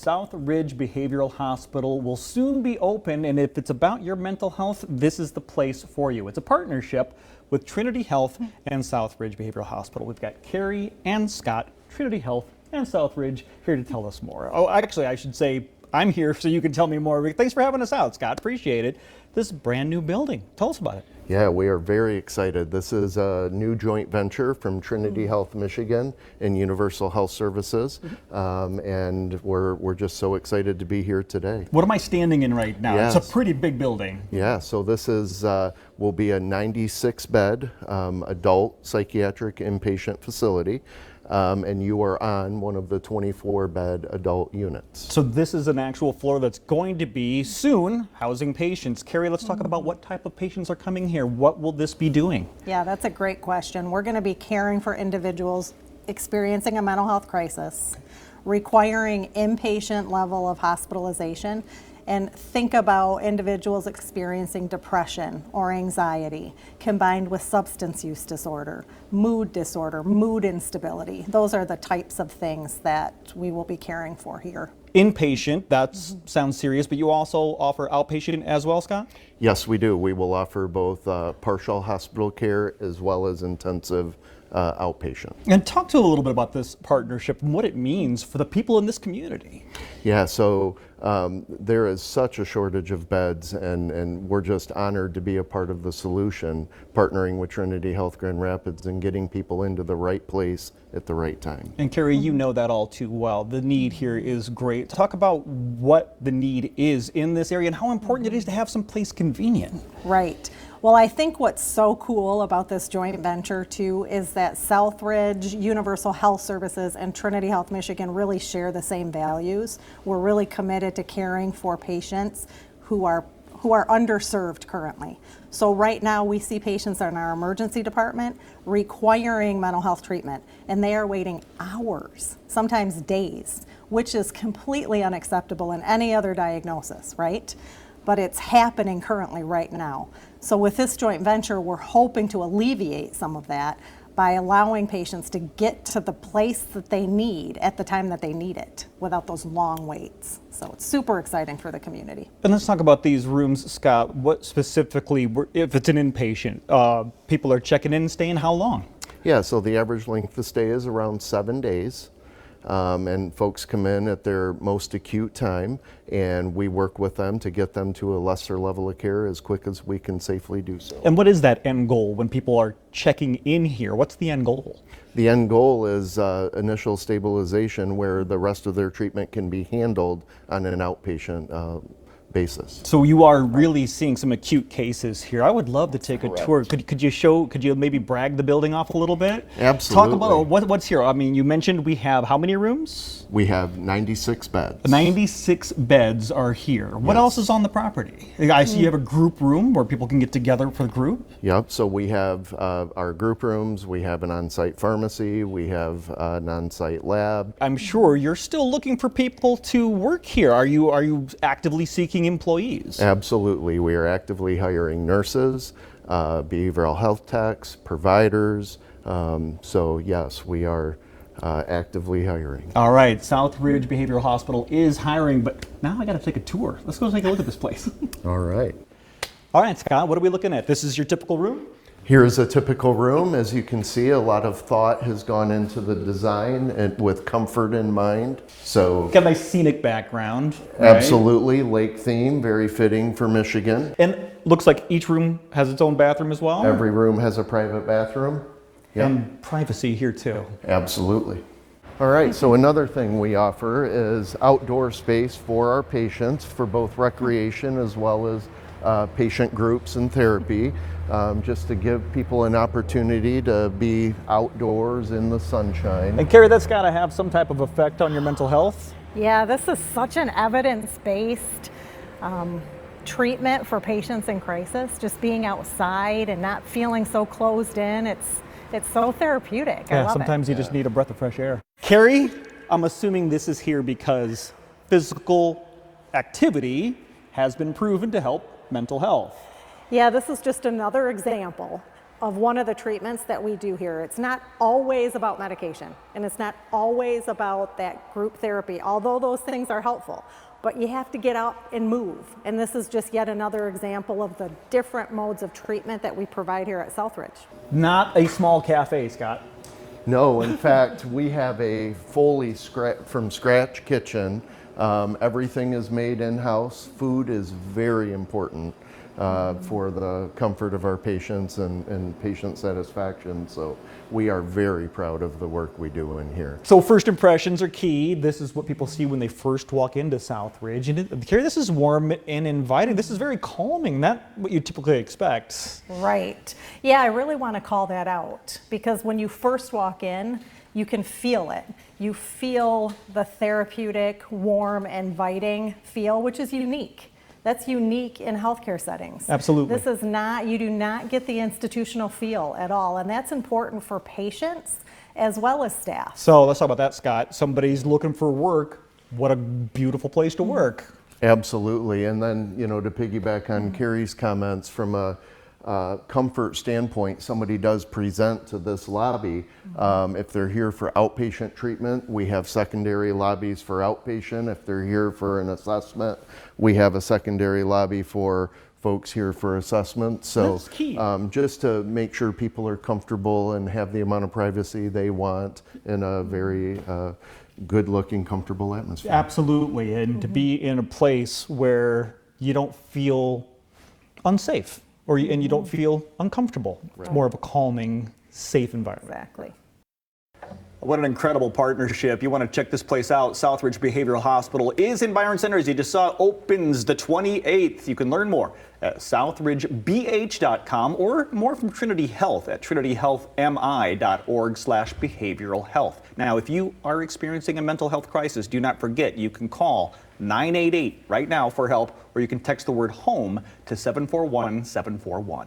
Southridge Behavioral Hospital will soon be open, and if it's about your mental health, this is the place for you. It's a partnership with Trinity Health and Southridge Behavioral Hospital. We've got Carrie and Scott, Trinity Health and Southridge, here to tell us more. Oh, actually, I should say I'm here so you can tell me more. Thanks for having us out, Scott. Appreciate it. This brand new building. Tell us about it. Yeah, we are very excited. This is a new joint venture from Trinity Health Michigan and Universal Health Services, and we're just so excited to be here today. What am I standing in right now? Yes. It's a pretty big building. Yeah, so this is will be a 96-bed adult psychiatric inpatient facility. And you are on one of the 24-bed adult units. So this is an actual floor that's going to be soon housing patients. Carrie, let's talk about what type of patients are coming here. What will this be doing? Yeah, that's a great question. We're going to be caring for individuals experiencing a mental health crisis, requiring inpatient level of hospitalization, and think about individuals experiencing depression or anxiety combined with substance use disorder, mood instability. Those are the types of things that we will be caring for here. Inpatient, that sounds serious, but you also offer outpatient as well, Scott? Yes, we do. We will offer both partial hospital care as well as intensive outpatient. And talk to a little bit about this partnership and what it means for the people in this community. Yeah, so there is such a shortage of beds, and we're just honored to be a part of the solution, partnering with Trinity Health Grand Rapids and getting people into the right place at the right time. And Carrie, you know that all too well. The need here is great. Talk about what the need is in this area and how important it is to have some place convenient. Right. Well, I think what's so cool about this joint venture too is that Southridge, Universal Health Services, and Trinity Health Michigan really share the same values. We're really committed to caring for patients who are underserved currently. So right now we see patients in our emergency department requiring mental health treatment, and they are waiting hours, sometimes days, which is completely unacceptable in any other diagnosis, right? But it's happening currently right now. So with this joint venture, we're hoping to alleviate some of that by allowing patients to get to the place that they need at the time that they need it without those long waits. So it's super exciting for the community. And let's talk about these rooms, Scott. What specifically, if it's an inpatient, people are checking in and staying how long? Yeah, so the average length of stay is around 7 days. And folks come in at their most acute time, and we work with them to get them to a lesser level of care as quick as we can safely do so. And what is that end goal when people are checking in here? What's the end goal? The end goal is initial stabilization, where the rest of their treatment can be handled on an outpatient basis. So you are really seeing some acute cases here. I would love to take a tour. Could you maybe brag the building off a little bit? Absolutely. Talk about what's here. I mean, you mentioned we have how many rooms? We have 96 beds. 96 beds are here. What else is on the property? I see you have a group room where people can get together for the group. Yep, so we have our group rooms, we have an on-site pharmacy, we have an on-site lab. I'm sure you're still looking for people to work here. Are you actively seeking employees? Absolutely. We are actively hiring nurses, behavioral health techs, providers. So yes, we are actively hiring. All right, Southridge Behavioral Hospital is hiring, but now I got to take a tour. Let's go take a look at this place. All right. All right, Scott, what are we looking at? This is your typical room? Here's a typical room. As you can see, a lot of thought has gone into the design and with comfort in mind. So got a nice scenic background. Absolutely, lake theme, very fitting for Michigan. And looks like each room has its own bathroom as well? Every room has a private bathroom. Yep. And privacy here too. Absolutely. All right, so another thing we offer is outdoor space for our patients for both recreation as well as patient groups and therapy, just to give people an opportunity to be outdoors in the sunshine. And Carrie, that's got to have some type of effect on your mental health? Yeah, this is such an evidence-based treatment for patients in crisis. Just being outside and not feeling so closed in, it's so therapeutic. I love sometimes you just need a breath of fresh air. Carrie, I'm assuming this is here because physical activity has been proven to help mental health. Yeah, this is just another example of one of the treatments that we do here. It's not always about medication, and it's not always about that group therapy, although those things are helpful. But you have to get out and move. And this is just yet another example of the different modes of treatment that we provide here at Southridge. Not a small cafe, Scott. No, in fact, we have a fully from scratch kitchen. Everything is made in-house. Food is very important for the comfort of our patients and patient satisfaction. So we are very proud of the work we do in here. So first impressions are key. This is what people see when they first walk into Southridge. And Carrie, this is warm and inviting. This is very calming, not what you typically expect. Right. Yeah, I really want to call that out because when you first walk in, you can feel it. You feel the therapeutic, warm, inviting feel, which is unique. That's unique in healthcare settings. Absolutely. This is not, you do not get the institutional feel at all, and that's important for patients as well as staff. So let's talk about that, Scott. Somebody's looking for work. What a beautiful place to work. Absolutely. And then, you know, to piggyback on Carrie's comments, from a comfort standpoint, somebody does present to this lobby. If they're here for outpatient treatment, we have secondary lobbies for outpatient. If they're here for an assessment, we have a secondary lobby for folks here for assessment. So that's key. Just to make sure people are comfortable and have the amount of privacy they want in a very good looking, comfortable atmosphere. Absolutely. And to be in a place where you don't feel unsafe and you don't feel uncomfortable. It's more of a calming, safe environment. Exactly. What an incredible partnership. You want to check this place out. Southridge Behavioral Hospital is in Byron Center, as you just saw, opens the 28th. You can learn more at southridgebh.com or more from Trinity Health at trinityhealthmi.org/behavioral health. Now, if you are experiencing a mental health crisis, do not forget you can call 988 right now for help, or you can text the word HOME to 741-741.